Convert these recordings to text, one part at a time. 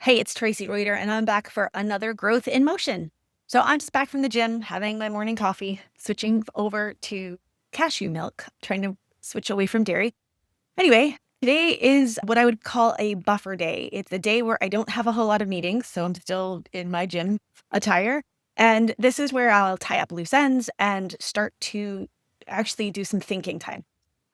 Hey, it's Tracy Reuter, and I'm back for another Growth in Motion. So I'm just back from the gym, having my morning coffee, switching over to cashew milk, trying to switch away from dairy. Anyway, today is what I would call a buffer day. It's a day where I don't have a whole lot of meetings, so I'm still in my gym attire. And this is where I'll tie up loose ends and start to actually do some thinking time.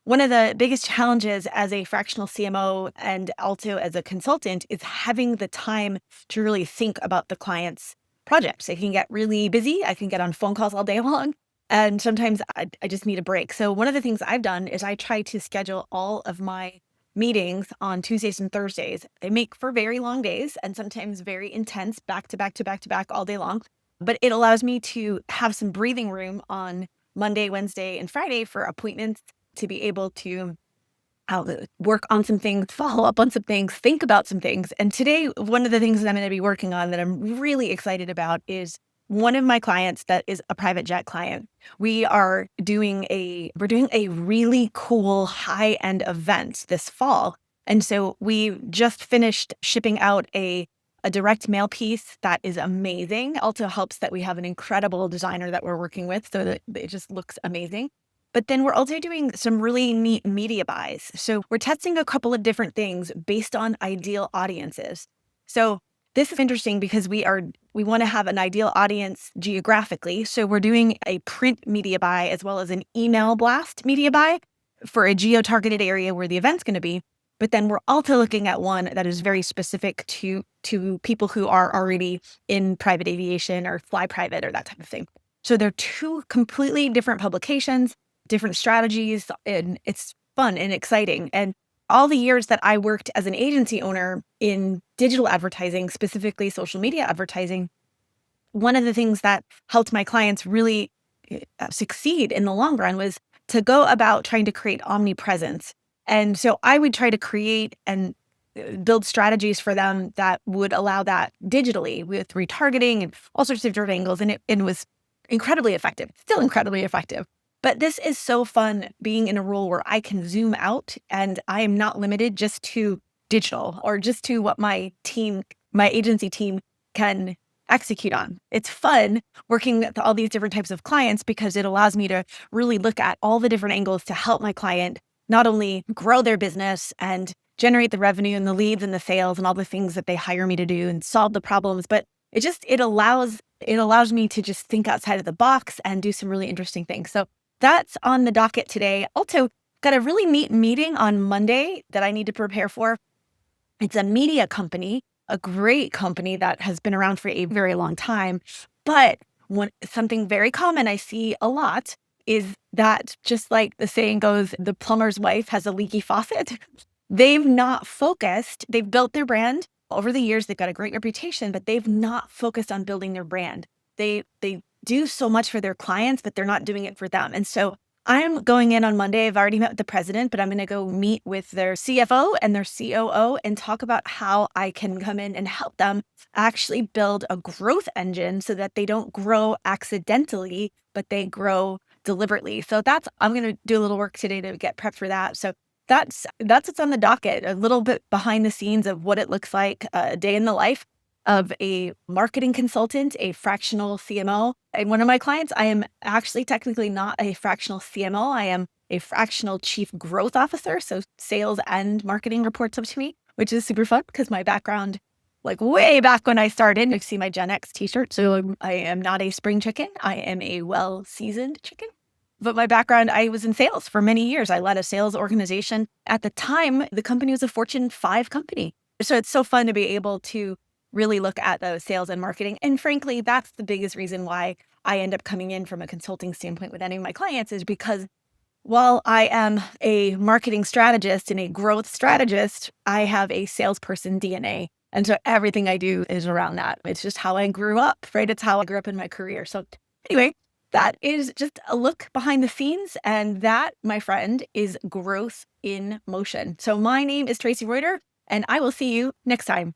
One of the biggest challenges as a fractional CMO and also as a consultant is having the time to really think about the client's projects. I can get really busy. I can get on phone calls all day long. And sometimes I just need a break. So one of the things I've done is I try to schedule all of my meetings on Tuesdays and Thursdays. They make for very long days and sometimes very intense, back to back to back to back all day long. But it allows me to have some breathing room on Monday, Wednesday, and Friday for appointments to be able to work on some things, follow up on some things, think about some things. And today, one of the things that I'm going to be working on that I'm really excited about is one of my clients that is a private jet client. We're doing a really cool high-end event this fall. And so we just finished shipping out a direct mail piece that is amazing. Also helps that we have an incredible designer that we're working with so that it just looks amazing. But then we're also doing some really neat media buys. So we're testing a couple of different things based on ideal audiences. So this is interesting because we want to have an ideal audience geographically. So we're doing a print media buy as well as an email blast media buy for a geo-targeted area where the event's going to be. But then we're also looking at one that is very specific to people who are already in private aviation or fly private or that type of thing. So they're two completely different publications, different strategies, and it's fun and exciting. And all the years that I worked as an agency owner in digital advertising, specifically social media advertising, one of the things that helped my clients really succeed in the long run was to go about trying to create omnipresence. And so I would try to create and build strategies for them that would allow that digitally with retargeting and all sorts of different angles. And it was incredibly effective, still incredibly effective. But this is so fun being in a role where I can zoom out and I am not limited just to digital or just to what my agency team can execute on. It's fun working with all these different types of clients because it allows me to really look at all the different angles to help my client not only grow their business and generate the revenue and the leads and the sales and all the things that they hire me to do and solve the problems, but it allows me to just think outside of the box and do some really interesting things. So that's on the docket today. Also, got a really neat meeting on Monday that I need to prepare for. It's a media company, a great company that has been around for a very long time. But something very common I see a lot is that, just like the saying goes, the plumber's wife has a leaky faucet. They've not focused. They've built their brand over the years. They've got a great reputation, but they've not focused on building their brand. They do so much for their clients, but they're not doing it for them. And so I'm going in on Monday. I've already met with the president, but I'm going to go meet with their CFO and their COO and talk about how I can come in and help them actually build a growth engine so that they don't grow accidentally, but they grow deliberately. So I'm going to do a little work today to get prepped for that. So that's what's on the docket, a little bit behind the scenes of what it looks like a day in the life of a marketing consultant, a fractional CMO. And one of my clients, I am actually technically not a fractional CMO. I am a fractional chief growth officer. So sales and marketing reports up to me, which is super fun because my background, like way back when I started, you see my Gen X t-shirt. So I am not a spring chicken. I am a well-seasoned chicken. But my background, I was in sales for many years. I led a sales organization. At the time, the company was a Fortune 5 company. So it's so fun to be able to really look at the sales and marketing. And frankly, that's the biggest reason why I end up coming in from a consulting standpoint with any of my clients is because while I am a marketing strategist and a growth strategist, I have a salesperson DNA. And so everything I do is around that. It's just how I grew up, right? It's how I grew up in my career. So anyway, that is just a look behind the scenes. And that, my friend, is growth in motion. So my name is Tracy Reuter, and I will see you next time.